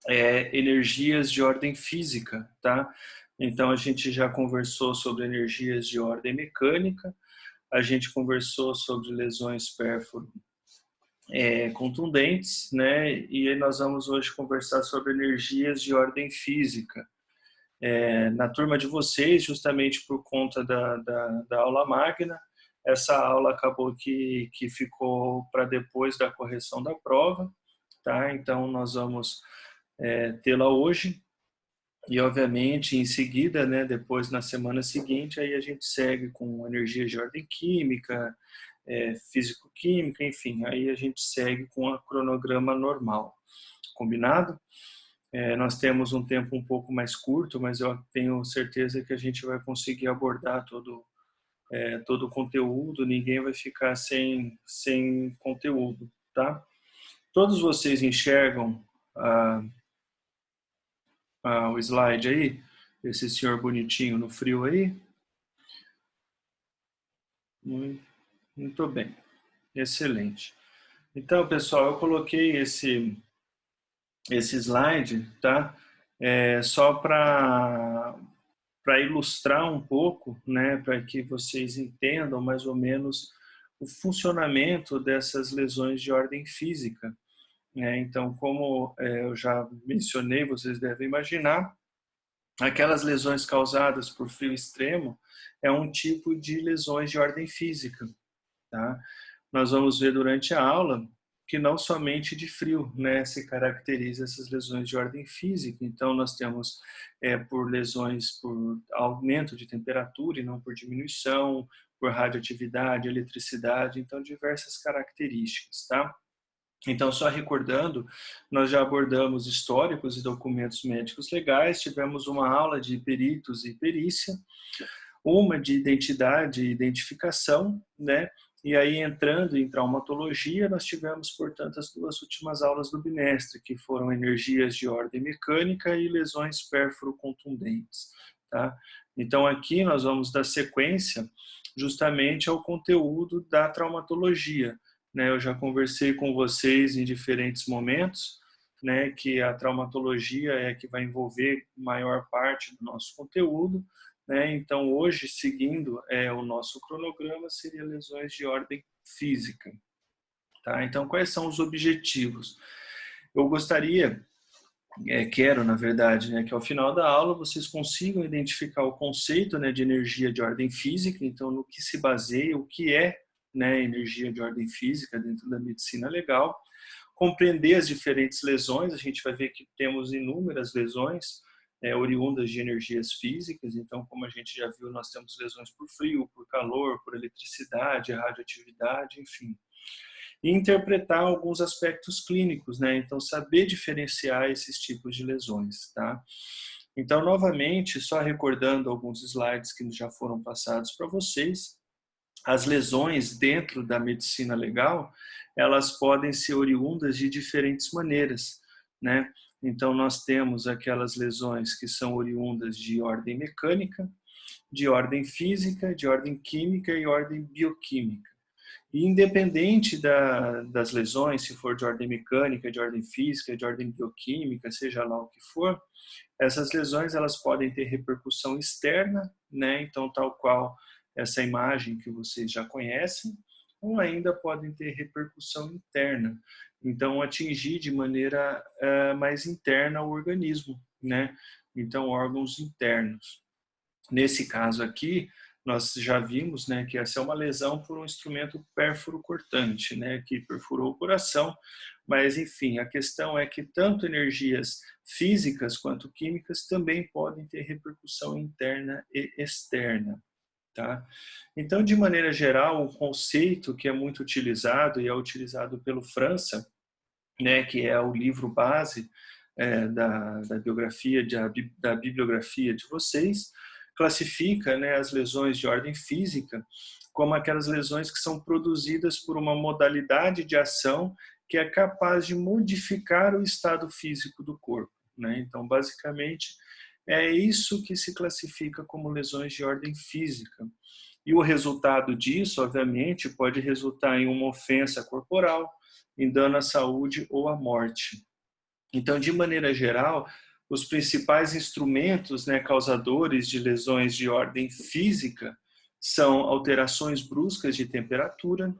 energias de ordem física, tá? Então a gente já conversou sobre energias de ordem mecânica, a gente conversou sobre lesões pérfuro contundentes, né? E aí nós vamos hoje conversar sobre energias de ordem física. Na turma de vocês, justamente por conta da aula magna, essa aula acabou que ficou para depois da correção da prova, tá? Então nós vamos tê-la hoje e, obviamente, em seguida, né, depois na semana seguinte, aí a gente segue com energias de ordem química, físico-química, enfim, aí a gente segue com a cronograma normal, combinado? Nós temos um tempo um pouco mais curto, mas eu tenho certeza que a gente vai conseguir abordar todo o conteúdo, ninguém vai ficar sem conteúdo, tá? Todos vocês enxergam o slide aí? Esse senhor bonitinho no frio aí? Muito bem, excelente. Então, pessoal, eu coloquei esse slide, tá? Só para ilustrar um pouco, né, para que vocês entendam mais ou menos o funcionamento dessas lesões de ordem física, né? Então, como eu já mencionei, vocês devem imaginar, aquelas lesões causadas por frio extremo é um tipo de lesões de ordem física, tá? Nós vamos ver durante a aula que não somente de frio, né, se caracteriza essas lesões de ordem física. Então, nós temos por lesões por aumento de temperatura e não por diminuição, por radioatividade, eletricidade, então diversas características, tá? Então, só recordando, nós já abordamos históricos e documentos médicos legais, tivemos uma aula de peritos e perícia, uma de identidade e identificação, né? E aí, entrando em traumatologia, nós tivemos, portanto, as duas últimas aulas do bimestre, que foram energias de ordem mecânica e lesões pérfuro-contundentes, tá? Então, aqui nós vamos dar sequência justamente ao conteúdo da traumatologia, né? Eu já conversei com vocês em diferentes momentos, né, que a traumatologia é a que vai envolver maior parte do nosso conteúdo, né? Então, hoje, seguindo o nosso cronograma, seria lesões de ordem física, tá? Então, quais são os objetivos? Eu gostaria, quero, na verdade, né, que ao final da aula vocês consigam identificar o conceito, né, de energia de ordem física, então, no que se baseia, o que é, né, energia de ordem física dentro da medicina legal, compreender as diferentes lesões, a gente vai ver que temos inúmeras lesões oriundas de energias físicas, então, como a gente já viu, nós temos lesões por frio, por calor, por eletricidade, radioatividade, enfim. E interpretar alguns aspectos clínicos, né? Então, saber diferenciar esses tipos de lesões, tá? Então, novamente, só recordando alguns slides que já foram passados para vocês, as lesões dentro da medicina legal, elas podem ser oriundas de diferentes maneiras, né? Então, nós temos aquelas lesões que são oriundas de ordem mecânica, de ordem física, de ordem química e ordem bioquímica. E independente das lesões, se for de ordem mecânica, de ordem física, de ordem bioquímica, seja lá o que for, essas lesões elas podem ter repercussão externa, né? Então, tal qual essa imagem que vocês já conhecem, ou ainda podem ter repercussão interna. Então, atingir de maneira mais interna o organismo, né? Então, órgãos internos. Nesse caso aqui, nós já vimos, né, que essa é uma lesão por um instrumento pérfuro-cortante, né, que perfurou o coração, mas enfim, a questão é que tanto energias físicas quanto químicas também podem ter repercussão interna e externa, tá? Então, de maneira geral, o conceito que é muito utilizado e é utilizado pelo França, né, que é o livro base da biografia, da bibliografia de vocês, classifica, né, as lesões de ordem física como aquelas lesões que são produzidas por uma modalidade de ação que é capaz de modificar o estado físico do corpo, né? Então, basicamente, é isso que se classifica como lesões de ordem física. E o resultado disso, obviamente, pode resultar em uma ofensa corporal, em dano à saúde ou à morte. Então, de maneira geral, os principais instrumentos, né, causadores de lesões de ordem física são alterações bruscas de temperatura,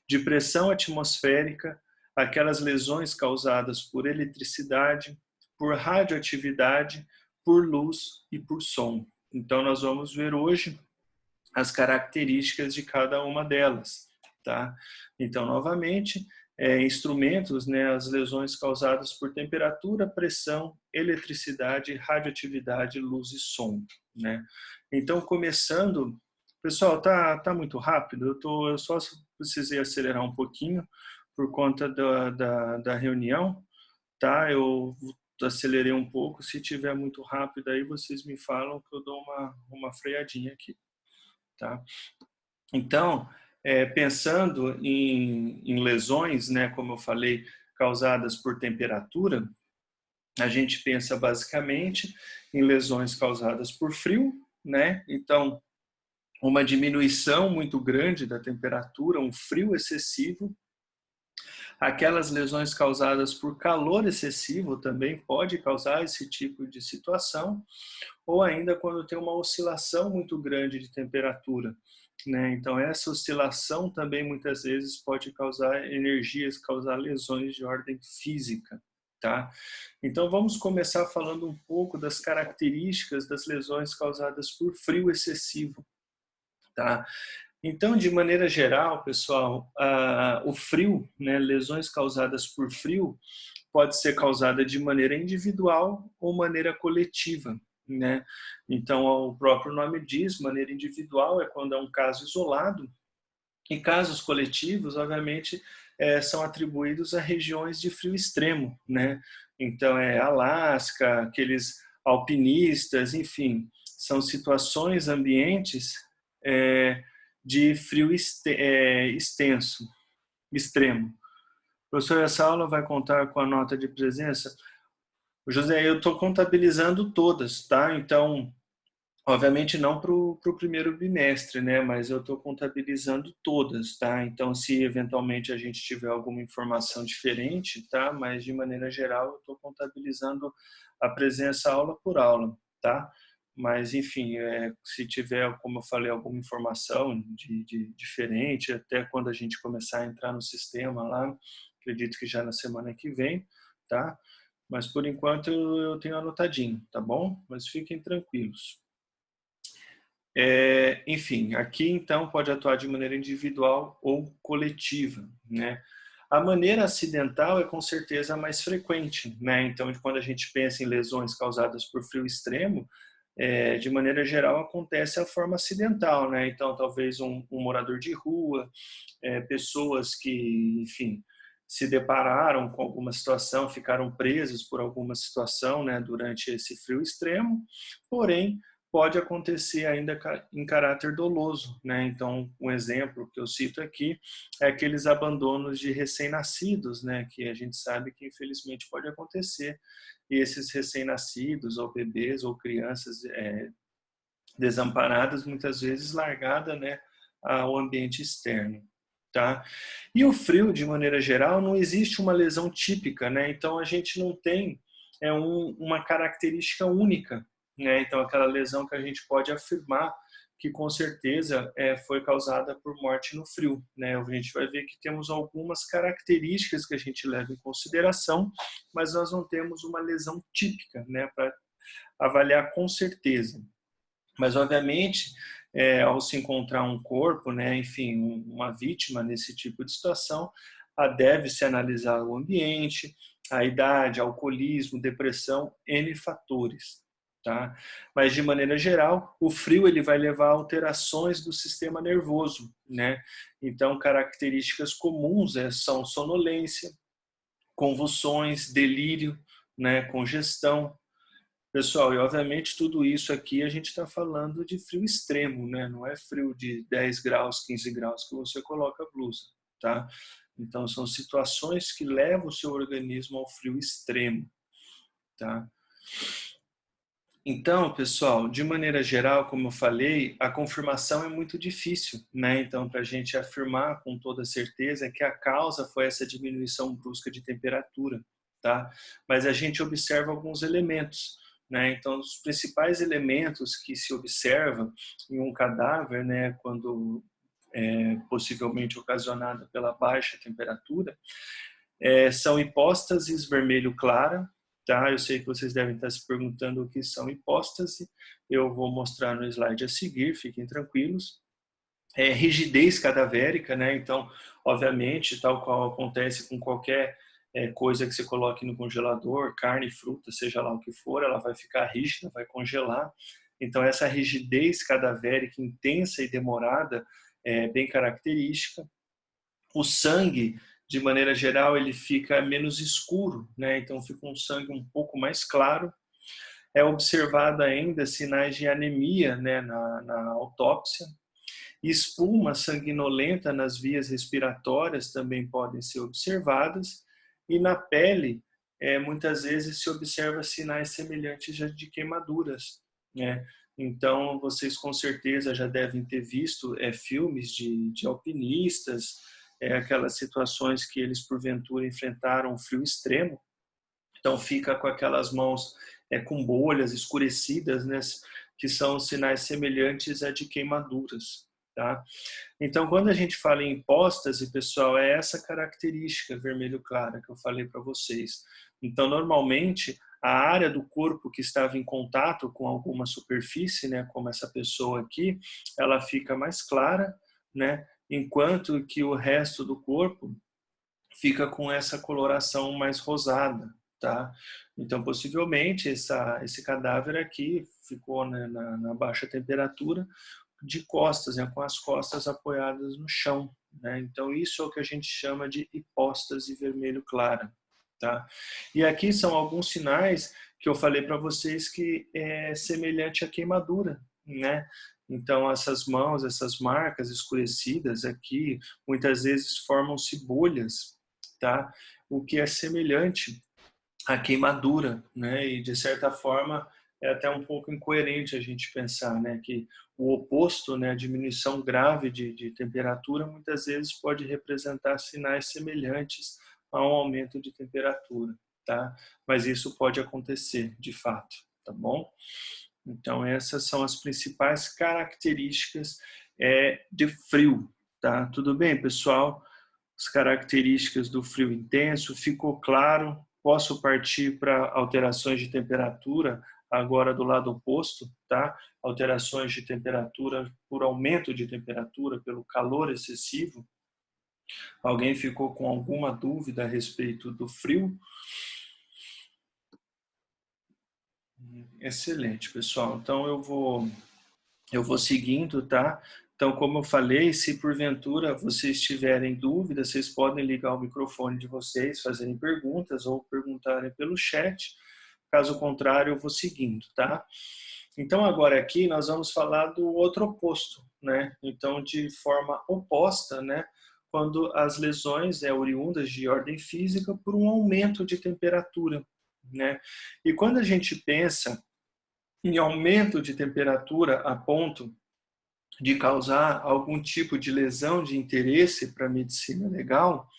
de pressão atmosférica, aquelas lesões causadas por eletricidade, por radioatividade, por luz e por som. Então, nós vamos ver hoje as características de cada uma delas, tá? Então, novamente, instrumentos, né, as lesões causadas por temperatura, pressão, eletricidade, radioatividade, luz e som, né? Então, começando, pessoal, tá muito rápido, eu só precisei acelerar um pouquinho por conta da reunião, tá? Eu acelerei um pouco, se tiver muito rápido aí vocês me falam que eu dou uma freadinha aqui, tá? Então, pensando em lesões, né, como eu falei, causadas por temperatura, a gente pensa basicamente em lesões causadas por frio, né? Então, uma diminuição muito grande da temperatura, um frio excessivo. Aquelas lesões causadas por calor excessivo também pode causar esse tipo de situação, ou ainda quando tem uma oscilação muito grande de temperatura, né? Então essa oscilação também muitas vezes pode causar energias, causar lesões de ordem física, tá? Então vamos começar falando um pouco das características das lesões causadas por frio excessivo, tá? Então, de maneira geral, pessoal, o frio, né, lesões causadas por frio, pode ser causada de maneira individual ou maneira coletiva, né? Então, o próprio nome diz, maneira individual é quando é um caso isolado, e casos coletivos, obviamente, são atribuídos a regiões de frio extremo, né? Então, Alasca, aqueles alpinistas, enfim, são situações, ambientes de frio extenso, extremo. Professor, essa aula vai contar com a nota de presença? José, eu estou contabilizando todas, tá? Então, obviamente não para o primeiro bimestre, né? Mas eu estou contabilizando todas, tá? Então, se eventualmente a gente tiver alguma informação diferente, tá? Mas de maneira geral, eu estou contabilizando a presença aula por aula, tá? Mas, enfim, se tiver, como eu falei, alguma informação de diferente, até quando a gente começar a entrar no sistema lá, acredito que já na semana que vem, tá? Mas por enquanto eu tenho anotadinho, tá bom? Mas fiquem tranquilos. Enfim, aqui então pode atuar de maneira individual ou coletiva, né? A maneira acidental é com certeza a mais frequente, né? Então, quando a gente pensa em lesões causadas por frio extremo, de maneira geral acontece a forma acidental, né? Então, talvez um morador de rua, pessoas que, enfim, se depararam com alguma situação, ficaram presos por alguma situação, né, durante esse frio extremo, porém pode acontecer ainda em caráter doloso, né? Então, um exemplo que eu cito aqui é aqueles abandonos de recém-nascidos, né, que a gente sabe que infelizmente pode acontecer. E esses recém-nascidos ou bebês ou crianças desamparadas, muitas vezes largada, né, ao ambiente externo, tá? E o frio, de maneira geral, não existe uma lesão típica, né? Então a gente não tem uma característica única, né? Então aquela lesão que a gente pode afirmar que com certeza foi causada por morte no frio, né? A gente vai ver que temos algumas características que a gente leva em consideração, mas nós não temos uma lesão típica, né, para avaliar com certeza. Mas, obviamente, ao se encontrar um corpo, né, enfim, uma vítima nesse tipo de situação, deve-se analisar o ambiente, a idade, alcoolismo, depressão, N fatores. Tá? Mas, de maneira geral, o frio ele vai levar a alterações do sistema nervoso. Né? Então, características comuns são sonolência, convulsões, delírio, né, congestão. Pessoal, e obviamente tudo isso aqui a gente está falando de frio extremo, né? Não é frio de 10 graus, 15 graus que você coloca a blusa, tá? Então são situações que levam o seu organismo ao frio extremo, tá? Então, pessoal, de maneira geral, como eu falei, a confirmação é muito difícil, né? Então, para a gente afirmar com toda certeza que a causa foi essa diminuição brusca de temperatura, tá? Mas a gente observa alguns elementos, né? Então, os principais elementos que se observa em um cadáver, né, quando possivelmente ocasionada pela baixa temperatura, são hipóstases vermelho clara, tá? Eu sei que vocês devem estar se perguntando o que são hipóstase, eu vou mostrar no slide a seguir, fiquem tranquilos. Rigidez cadavérica, né? Então, obviamente, tal qual acontece com qualquer coisa que você coloque no congelador, carne, fruta, seja lá o que for, ela vai ficar rígida, vai congelar. Então, essa rigidez cadavérica intensa e demorada é bem característica. O sangue, de maneira geral, ele fica menos escuro, né? Então, fica um sangue um pouco mais claro. É observado ainda sinais de anemia, né, na autópsia. Espuma sanguinolenta nas vias respiratórias também podem ser observadas, e na pele, muitas vezes se observa sinais semelhantes de queimaduras, né? Então, vocês com certeza já devem ter visto filmes de alpinistas, aquelas situações que eles porventura enfrentaram um frio extremo, então fica com aquelas mãos com bolhas escurecidas, né, que são sinais semelhantes a de queimaduras, tá? Então, quando a gente fala em hipóstase, pessoal, é essa característica vermelho clara que eu falei para vocês. Então, normalmente, a área do corpo que estava em contato com alguma superfície, né, como essa pessoa aqui, ela fica mais clara, né, enquanto que o resto do corpo fica com essa coloração mais rosada, tá? Então, possivelmente, esse cadáver aqui ficou, né, na baixa temperatura, de costas, né, com as costas apoiadas no chão, né? Então, isso é o que a gente chama de hipóstase vermelho clara, tá? E aqui são alguns sinais que eu falei para vocês que é semelhante à queimadura, né? Então, essas mãos, essas marcas escurecidas aqui, muitas vezes formam-se bolhas, tá? O que é semelhante à queimadura, né? E de certa forma é até um pouco incoerente a gente pensar, né, que o oposto, né, a diminuição grave de temperatura, muitas vezes pode representar sinais semelhantes a um aumento de temperatura, tá? Mas isso pode acontecer, de fato, tá bom? Então essas são as principais características de frio, tá? Tudo bem, pessoal? As características do frio intenso, ficou claro? Posso partir para alterações de temperatura agora do lado oposto, tá? Alterações de temperatura por aumento de temperatura, pelo calor excessivo. Alguém ficou com alguma dúvida a respeito do frio? Excelente, pessoal. Então eu vou seguindo, tá? Então, como eu falei, se porventura vocês tiverem dúvidas, vocês podem ligar o microfone de vocês, fazerem perguntas ou perguntarem pelo chat. Caso contrário, eu vou seguindo, tá? Então, agora aqui nós vamos falar do outro oposto, né? Então, de forma oposta, né? Quando as lesões oriundas de ordem física por um aumento de temperatura, né? E quando a gente pensa em aumento de temperatura a ponto de causar algum tipo de lesão de interesse para a medicina legal,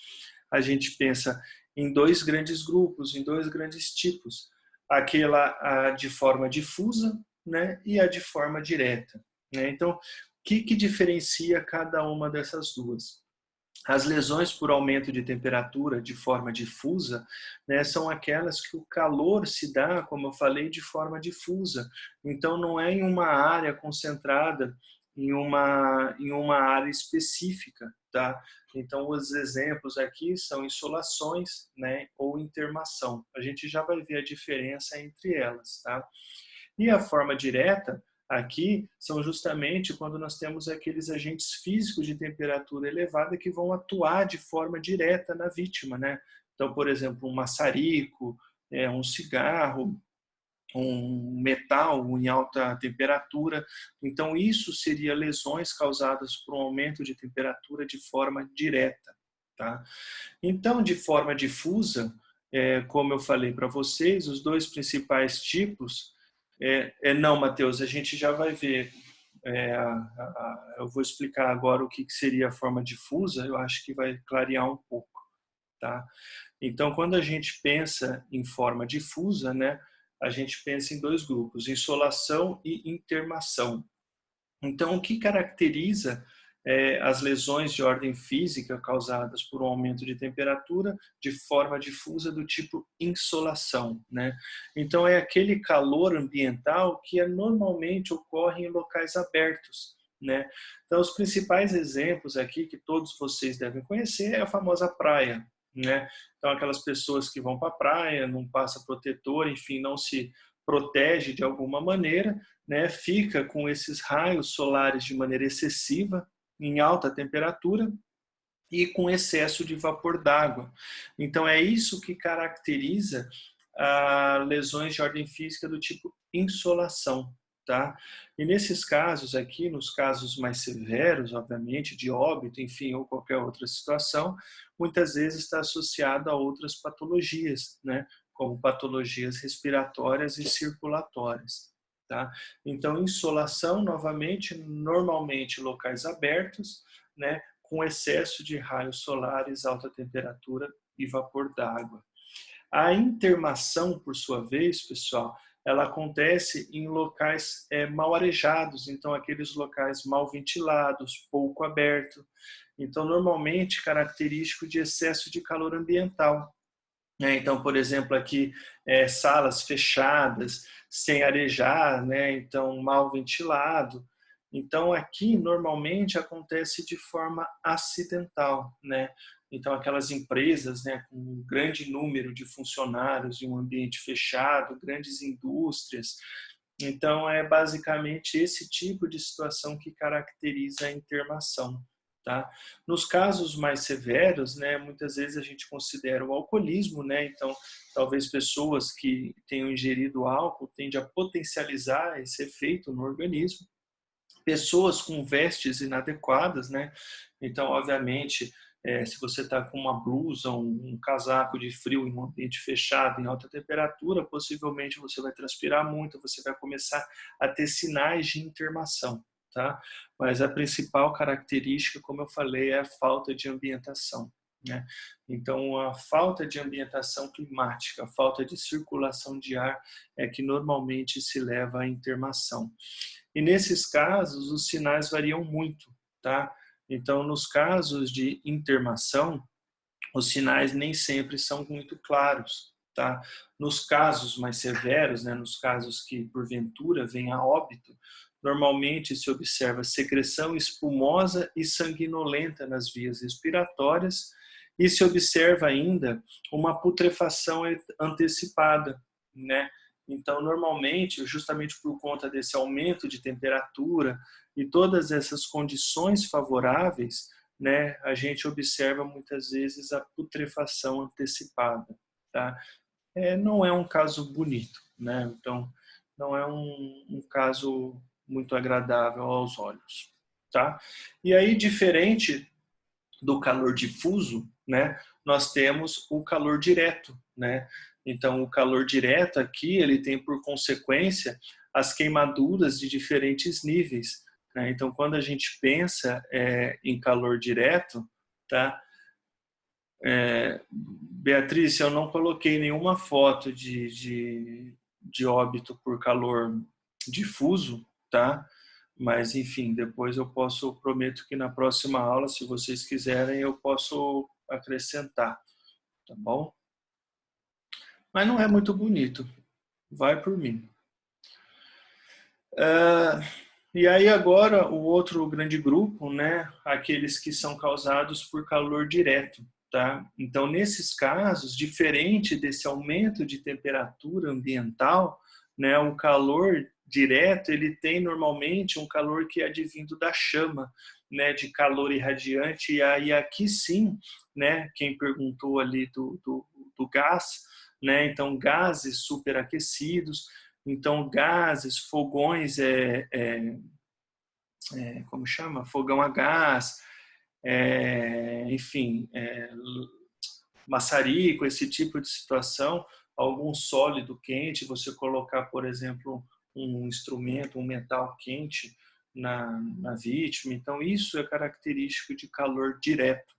a gente pensa em dois grandes grupos, em dois grandes tipos. Aquela de forma difusa, né, e a de forma direta, né? Então, o que diferencia cada uma dessas duas? As lesões por aumento de temperatura de forma difusa, né, são aquelas que o calor se dá, como eu falei, de forma difusa. Então, não é em uma área concentrada, em uma área específica, tá? Então, os exemplos aqui são insolações, né, ou intermação. A gente já vai ver a diferença entre elas, tá? E a forma direta, aqui, são justamente quando nós temos aqueles agentes físicos de temperatura elevada que vão atuar de forma direta na vítima, né? Então, por exemplo, um maçarico, um cigarro, um metal em alta temperatura. Então, isso seria lesões causadas por um aumento de temperatura de forma direta, tá? Então, de forma difusa, como eu falei para vocês, os dois principais tipos não, Matheus, a gente já vai ver. Eu vou explicar agora o que seria a forma difusa, eu acho que vai clarear um pouco. tá? Então, quando a gente pensa em forma difusa, né, a gente pensa em dois grupos, insolação e intermação. Então, o que caracteriza as lesões de ordem física causadas por um aumento de temperatura de forma difusa do tipo insolação, né? Então, é aquele calor ambiental que normalmente ocorre em locais abertos, né? Então, os principais exemplos aqui que todos vocês devem conhecer é a famosa praia, né? Então, aquelas pessoas que vão para a praia, não passa protetor, enfim, não se protege de alguma maneira, né, fica com esses raios solares de maneira excessiva, em alta temperatura e com excesso de vapor d'água. Então, é isso que caracteriza lesões de ordem física do tipo insolação. Tá? E nesses casos aqui, nos casos mais severos, obviamente, de óbito, enfim, ou qualquer outra situação, muitas vezes está associado a outras patologias, né? Como patologias respiratórias e circulatórias. Tá? Então, insolação, novamente, normalmente locais abertos, né? Com excesso de raios solares, alta temperatura e vapor d'água. A intermação, por sua vez, pessoal, ela acontece em locais mal arejados, então aqueles locais mal ventilados, pouco aberto. Então, normalmente característico de excesso de calor ambiental. Então, por exemplo, aqui salas fechadas, sem arejar, né? Então mal ventilado. Então, aqui normalmente acontece de forma acidental, né? Então, aquelas empresas, né, com um grande número de funcionários em um ambiente fechado, grandes indústrias. Então, é basicamente esse tipo de situação que caracteriza a intermação. Tá? Nos casos mais severos, né, muitas vezes a gente considera o alcoolismo, né? Então, talvez pessoas que tenham ingerido álcool tendem a potencializar esse efeito no organismo. Pessoas com vestes inadequadas, né? Então, obviamente, se você está com uma blusa, um casaco de frio em um ambiente fechado, em alta temperatura, possivelmente você vai transpirar muito, você vai começar a ter sinais de intermação, tá? Mas a principal característica, como eu falei, é a falta de ambientação, né? Então, a falta de ambientação climática, a falta de circulação de ar é que normalmente se leva à intermação. E nesses casos, os sinais variam muito, tá? Então, nos casos de intermação, os sinais nem sempre são muito claros, tá? Nos casos mais severos, né, nos casos que porventura vem a óbito, normalmente se observa secreção espumosa e sanguinolenta nas vias respiratórias e se observa ainda uma putrefação antecipada, né? Então, normalmente, justamente por conta desse aumento de temperatura e todas essas condições favoráveis, né, a gente observa muitas vezes a putrefação antecipada, tá? Não é um caso bonito, né? Então, não é um caso muito agradável aos olhos, tá? E aí, diferente do calor difuso, né, nós temos o calor direto, né? Então, o calor direto aqui, ele tem por consequência as queimaduras de diferentes níveis, né? Então, quando a gente pensa em calor direto, tá? Beatriz, eu não coloquei nenhuma foto de óbito por calor difuso, tá? Mas, enfim, depois eu prometo que na próxima aula, se vocês quiserem, eu posso acrescentar, tá bom? Mas não é muito bonito, vai por mim. E aí agora o outro grande grupo, né, aqueles que são causados por calor direto, tá? Então nesses casos, diferente desse aumento de temperatura ambiental, né, o calor direto ele tem normalmente um calor que é advindo da chama, né, de calor irradiante. E aí aqui sim, né, quem perguntou ali do gás, né, então gases superaquecidos. Então, gases, fogões, como chama? Fogão a gás, enfim, maçarico, esse tipo de situação, algum sólido quente, você colocar, por exemplo, um instrumento, um metal quente na vítima. Então, isso é característico de calor direto,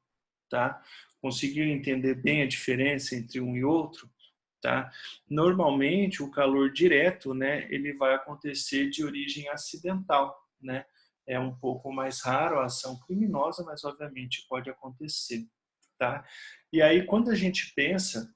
tá? Conseguiu entender bem a diferença entre um e outro? Tá? Normalmente, o calor direto, né, ele vai acontecer de origem acidental, né? É um pouco mais raro a ação criminosa, mas obviamente pode acontecer, tá? E aí, quando a gente pensa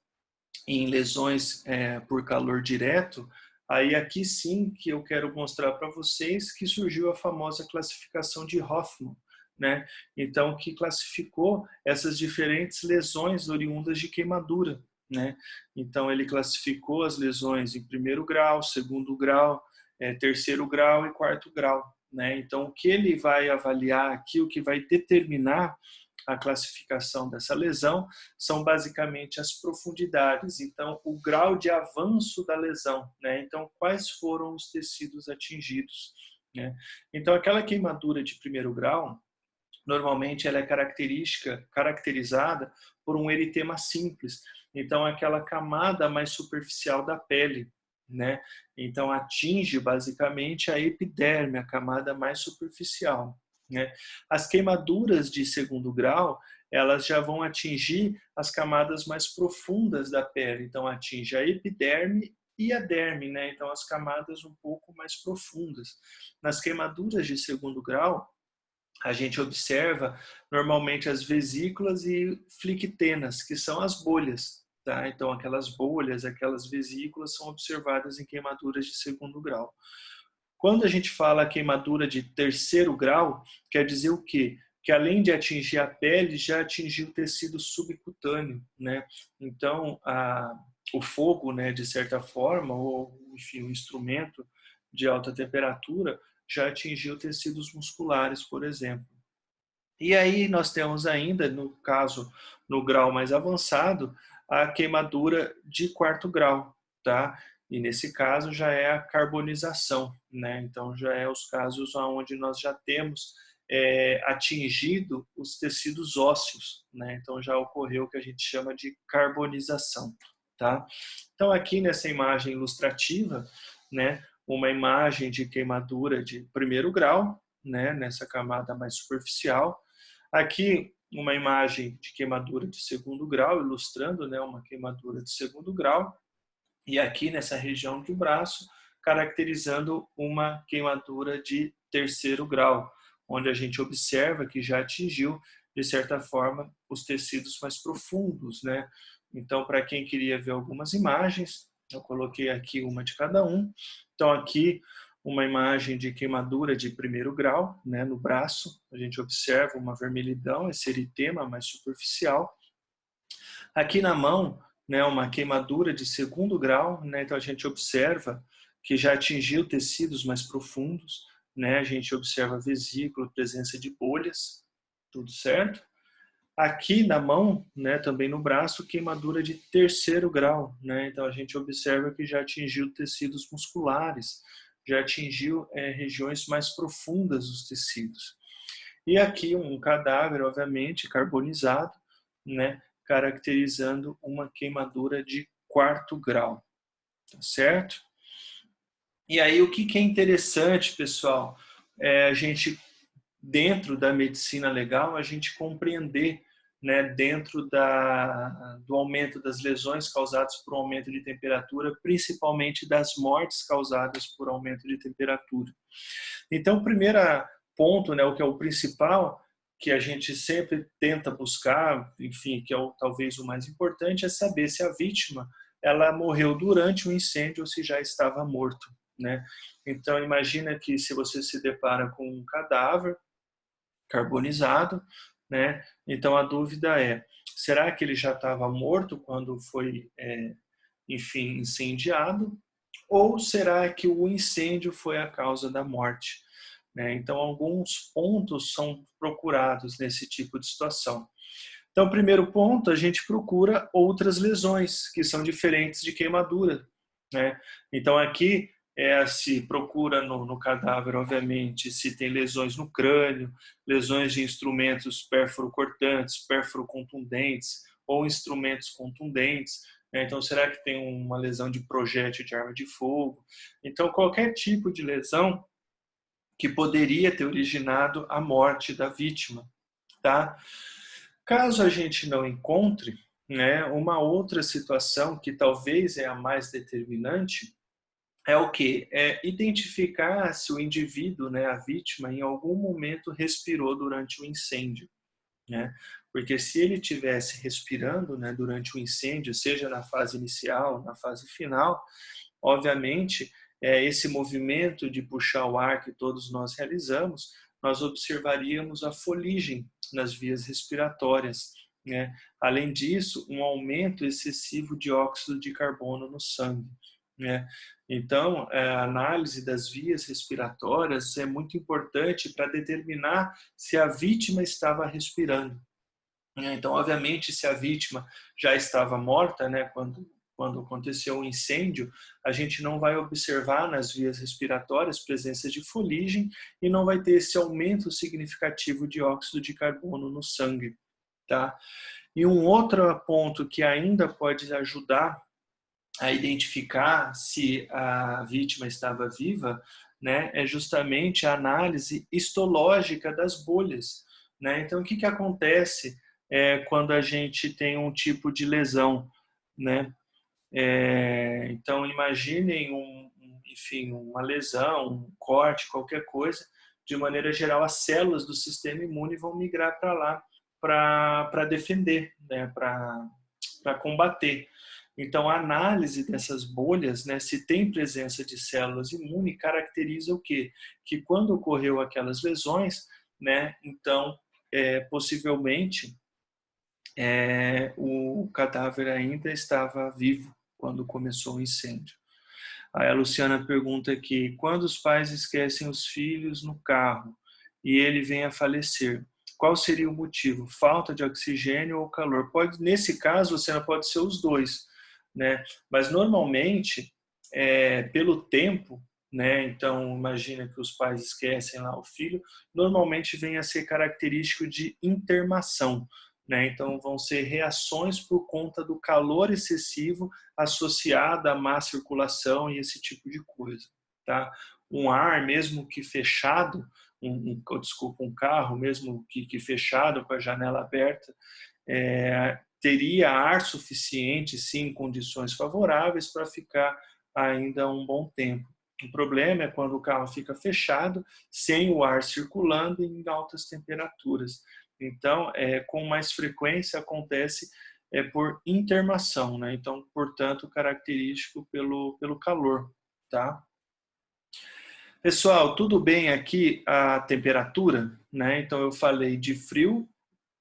em lesões por calor direto, aí aqui sim que eu quero mostrar para vocês que surgiu a famosa classificação de Hoffman, né? Então, que classificou essas diferentes lesões oriundas de queimadura, né? Então, ele classificou as lesões em primeiro grau, segundo grau, terceiro grau e quarto grau, né? Então, o que ele vai avaliar aqui, o que vai determinar a classificação dessa lesão são basicamente as profundidades, então o grau de avanço da lesão, né? Então quais foram os tecidos atingidos, né? Então aquela queimadura de primeiro grau, normalmente ela é caracterizada por um eritema simples, então aquela camada mais superficial da pele, né? Então atinge basicamente a epiderme, a camada mais superficial, né? As queimaduras de segundo grau, elas já vão atingir as camadas mais profundas da pele, então atinge a epiderme e a derme, né? Então as camadas um pouco mais profundas. Nas queimaduras de segundo grau, a gente observa normalmente as vesículas e flictenas, que são as bolhas, tá? Então aquelas bolhas, aquelas vesículas são observadas em queimaduras de segundo grau. Quando a gente fala queimadura de terceiro grau, quer dizer o quê? Que além de atingir a pele, já atingiu o tecido subcutâneo, né? Então, o fogo, né, de certa forma, ou enfim, o instrumento de alta temperatura, já atingiu tecidos musculares, por exemplo. E aí nós temos ainda, no caso, no grau mais avançado, a queimadura de quarto grau, tá? E nesse caso já é a carbonização, né? Então já é os casos onde nós já temos atingido os tecidos ósseos, né? Então já ocorreu o que a gente chama de carbonização, tá? Então aqui nessa imagem ilustrativa, né? Uma imagem de queimadura de primeiro grau, né? Nessa camada mais superficial. Aqui uma imagem de queimadura de segundo grau, ilustrando, né, uma queimadura de segundo grau. E aqui nessa região do braço, caracterizando uma queimadura de terceiro grau, onde a gente observa que já atingiu, de certa forma, os tecidos mais profundos, né? Então, para quem queria ver algumas imagens, eu coloquei aqui uma de cada um. Então, aqui uma imagem de queimadura de primeiro grau, né, no braço. A gente observa uma vermelhidão, esse eritema mais superficial. Aqui na mão, né, uma queimadura de segundo grau, né, então a gente observa que já atingiu tecidos mais profundos, né, a gente observa vesícula, presença de bolhas, tudo certo? Aqui na mão, né, também no braço, queimadura de terceiro grau, né, então a gente observa que já atingiu tecidos musculares, já atingiu regiões mais profundas dos tecidos. E aqui um cadáver, obviamente, carbonizado, né, caracterizando uma queimadura de quarto grau, tá certo? E aí o que é interessante, pessoal, é a gente, dentro da medicina legal, a gente compreender, né, dentro do aumento das lesões causadas por aumento de temperatura, principalmente das mortes causadas por aumento de temperatura. Então, o primeiro ponto, né, o que é o principal, que a gente sempre tenta buscar, enfim, que é talvez o mais importante, é saber se a vítima ela morreu durante o incêndio ou se já estava morto, né? Então, imagina que se você se depara com um cadáver carbonizado, né? Então, a dúvida é, será que ele já estava morto quando foi, enfim, incendiado? Ou será que o incêndio foi a causa da morte? Né? Então, alguns pontos são procurados nesse tipo de situação. Então, primeiro ponto, a gente procura outras lesões que são diferentes de queimadura, né? Então, aqui se procura no cadáver, obviamente, se tem lesões no crânio, lesões de instrumentos pérfuro-cortantes, pérfuro-contundentes ou instrumentos contundentes. Né? Então, será que tem uma lesão de projétil de arma de fogo? Então, qualquer tipo de lesão que poderia ter originado a morte da vítima, tá? Caso a gente não encontre, né, uma outra situação que talvez é a mais determinante é o quê? É identificar se o indivíduo, né, a vítima, em algum momento respirou durante o incêndio, né? Porque se ele tivesse respirando, né, durante o incêndio, seja na fase inicial, na fase final, obviamente, esse movimento de puxar o ar que todos nós realizamos, nós observaríamos a foligem nas vias respiratórias, né? Além disso, um aumento excessivo de óxido de carbono no sangue, né? Então, a análise das vias respiratórias é muito importante para determinar se a vítima estava respirando. Então, obviamente, se a vítima já estava morta, né, quando aconteceu o incêndio, a gente não vai observar nas vias respiratórias presença de fuligem e não vai ter esse aumento significativo de óxido de carbono no sangue, tá? E um outro ponto que ainda pode ajudar a identificar se a vítima estava viva, né, é justamente a análise histológica das bolhas, né? Então, o que acontece quando a gente tem um tipo de lesão, né? Então, imaginem enfim, uma lesão, um corte, qualquer coisa. De maneira geral, as células do sistema imune vão migrar para lá para defender, né? Para combater. Então, a análise dessas bolhas, né, se tem presença de células imunes, caracteriza o quê? Que quando ocorreu aquelas lesões, né, então, possivelmente, o cadáver ainda estava vivo quando começou o incêndio. Aí a Luciana pergunta aqui, quando os pais esquecem os filhos no carro e ele vem a falecer, qual seria o motivo? Falta de oxigênio ou calor? Nesse caso, Luciana, pode ser os dois, né? Mas normalmente, pelo tempo, né? Então, imagina que os pais esquecem lá o filho, normalmente vem a ser característico de intermação, né? Então, vão ser reações por conta do calor excessivo associado à má circulação e esse tipo de coisa, tá? Um ar, mesmo que fechado, um carro, mesmo que fechado, com a janela aberta, teria ar suficiente, sim, em condições favoráveis para ficar ainda um bom tempo. O problema é quando o carro fica fechado, sem o ar circulando em altas temperaturas. Então, com mais frequência acontece por intermação, né? Então, portanto, característico pelo calor, tá? Pessoal, tudo bem aqui a temperatura, né? Então, eu falei de frio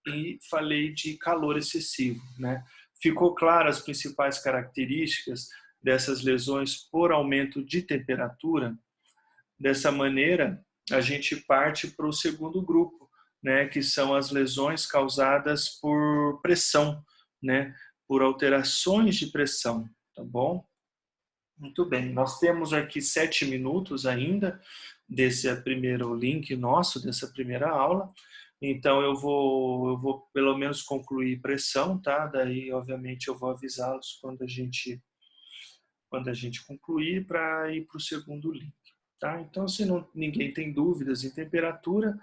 e falei de calor excessivo, né? Ficou claro as principais características dessas lesões por aumento de temperatura? Dessa maneira, a gente parte para o segundo grupo, né, que são as lesões causadas por pressão, né, por alterações de pressão, tá bom? Muito bem, nós temos aqui 7 minutos ainda desse primeiro link nosso, dessa primeira aula. Então, eu vou pelo menos concluir pressão, tá? Daí, obviamente, eu vou avisá-los quando a gente concluir para ir para o segundo link. Tá? Então, se ninguém tem dúvidas em temperatura,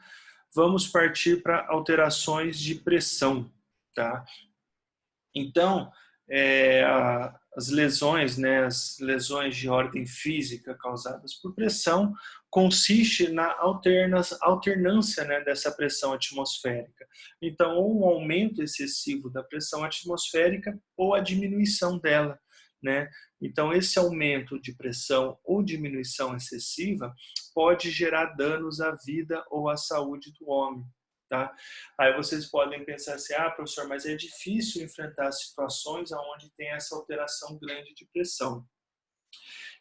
vamos partir para alterações de pressão. Tá? Então, as lesões, né, as lesões de ordem física causadas por pressão, consiste na alternância, né, dessa pressão atmosférica. Então, ou um aumento excessivo da pressão atmosférica ou a diminuição dela, né? Então, esse aumento de pressão ou diminuição excessiva pode gerar danos à vida ou à saúde do homem. Tá? Aí vocês podem pensar assim, professor, mas é difícil enfrentar situações onde tem essa alteração grande de pressão.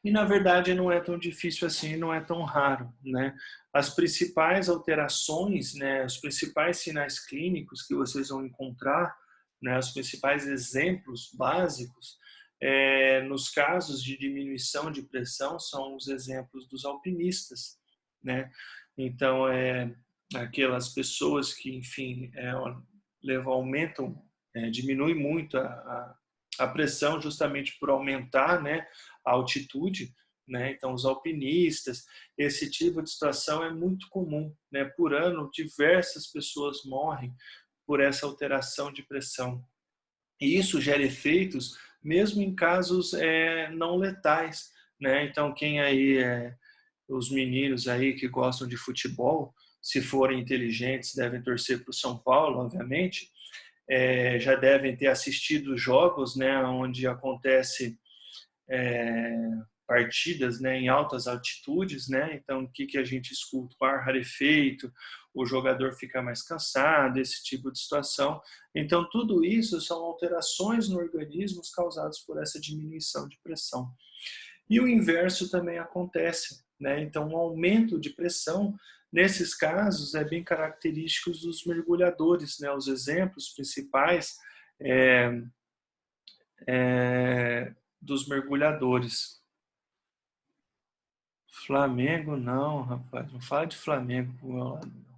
E, na verdade, não é tão difícil assim, não é tão raro, né? As principais alterações, né, os principais sinais clínicos que vocês vão encontrar, né, os principais exemplos básicos, nos casos de diminuição de pressão, são os exemplos dos alpinistas, né? Então, aquelas pessoas que, enfim, aumentam, diminui muito a pressão justamente por aumentar, né, a altitude, né? Então, os alpinistas, esse tipo de situação é muito comum, né? Por ano, diversas pessoas morrem por essa alteração de pressão. E isso gera efeitos mesmo em casos não letais, né? Então, quem aí os meninos aí que gostam de futebol, se forem inteligentes, devem torcer para o São Paulo, obviamente, já devem ter assistido jogos, né, onde acontece partidas, né, em altas altitudes, né? Então, o que a gente escuta? O ar rarefeito, o jogador fica mais cansado, esse tipo de situação. Então, tudo isso são alterações no organismo causadas por essa diminuição de pressão. E o inverso também acontece, né? Então, um aumento de pressão, nesses casos, é bem característico dos mergulhadores, né? Os exemplos principais dos mergulhadores. Flamengo não, rapaz. Não fala de Flamengo pro meu lado, não.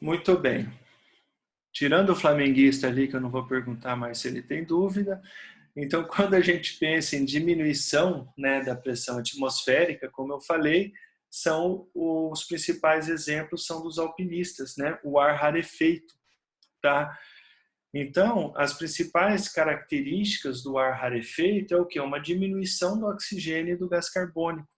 Muito bem. Tirando o flamenguista ali, que eu não vou perguntar mais se ele tem dúvida. Então, quando a gente pensa em diminuição, né, da pressão atmosférica, como eu falei, são os principais exemplos são dos alpinistas, né? O ar rarefeito, tá? Então, as principais características do ar rarefeito é o quê? Uma diminuição do oxigênio e do gás carbônico.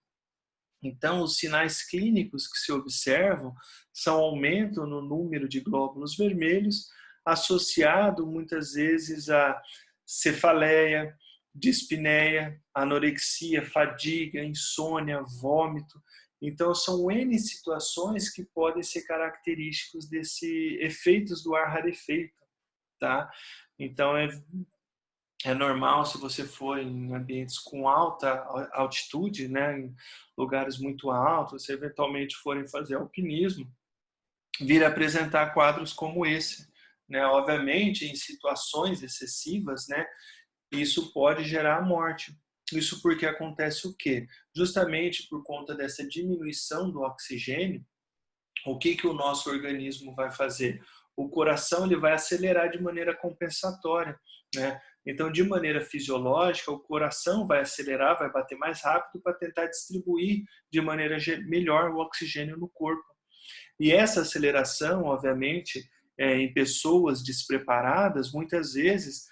Então, os sinais clínicos que se observam são aumento no número de glóbulos vermelhos, associado muitas vezes a cefaleia, dispneia, anorexia, fadiga, insônia, vômito. Então, são N situações que podem ser característicos desses efeitos do ar rarefeito, tá? Então, é normal, se você for em ambientes com alta altitude, né, em lugares muito altos, se eventualmente forem fazer alpinismo, vir apresentar quadros como esse, né? Obviamente, em situações excessivas, né, isso pode gerar a morte. Isso porque acontece o quê? Justamente por conta dessa diminuição do oxigênio, o que o nosso organismo vai fazer? O coração ele vai acelerar de maneira compensatória, né? Então, de maneira fisiológica, o coração vai acelerar, vai bater mais rápido para tentar distribuir de maneira melhor o oxigênio no corpo. E essa aceleração, obviamente, em pessoas despreparadas, muitas vezes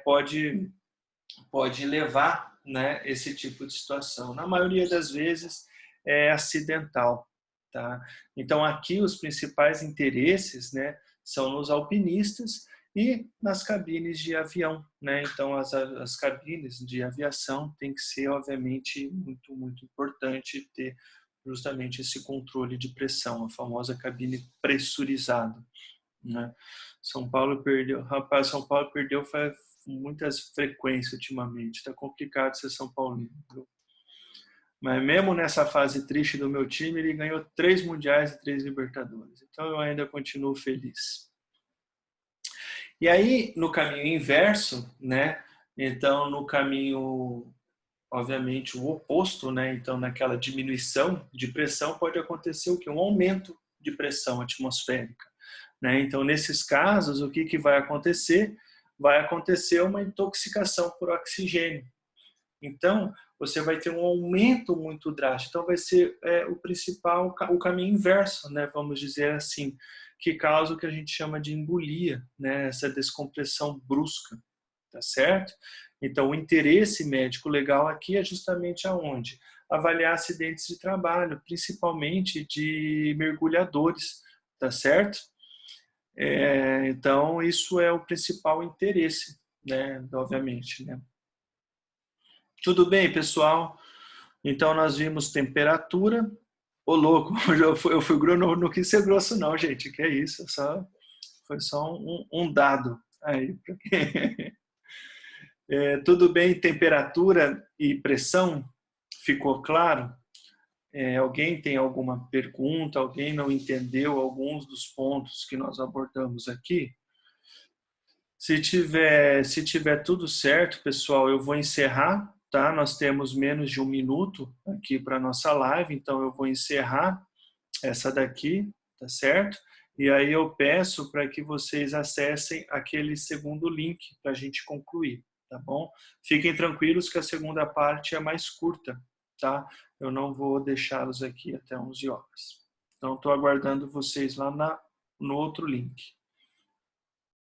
pode levar, né, esse tipo de situação. Na maioria das vezes é acidental, tá? Então aqui os principais interesses, né, são nos alpinistas e nas cabines de avião, né? Então as cabines de aviação tem que ser obviamente muito importante ter justamente esse controle de pressão, a famosa cabine pressurizada, né? São Paulo perdeu faz muitas frequências ultimamente. Está complicado ser São Paulino. Mas mesmo nessa fase triste do meu time, ele ganhou 3 mundiais e 3 Libertadores. Então eu ainda continuo feliz. E aí, no caminho inverso, né? Então, no caminho, obviamente, o oposto, né? Então, naquela diminuição de pressão, pode acontecer o quê? Um aumento de pressão atmosférica, né? Então, nesses casos, o que vai acontecer? Vai acontecer uma intoxicação por oxigênio. Então, você vai ter um aumento muito drástico. Então, vai ser o caminho inverso, né? Vamos dizer assim, que causa o que a gente chama de embolia, né? Essa descompressão brusca, tá certo? Então, o interesse médico legal aqui é justamente aonde? Avaliar acidentes de trabalho, principalmente de mergulhadores, tá certo? Então, isso é o principal interesse, né? Obviamente, né? Tudo bem, pessoal? Então, nós vimos temperatura. Ô, louco, eu fui grosso, não quis ser grosso não, gente, que é isso, foi só um dado aí. Tudo bem, temperatura e pressão? Ficou claro? Alguém tem alguma pergunta? Alguém não entendeu alguns dos pontos que nós abordamos aqui? Se tiver tudo certo, pessoal, eu vou encerrar, tá? Nós temos menos de 1 minuto aqui para nossa live, então eu vou encerrar essa daqui, tá certo? E aí eu peço para que vocês acessem aquele segundo link para a gente concluir, tá bom? Fiquem tranquilos que a segunda parte é mais curta, tá? Eu não vou deixá-los aqui até 11 horas. Então, estou aguardando vocês lá no outro link.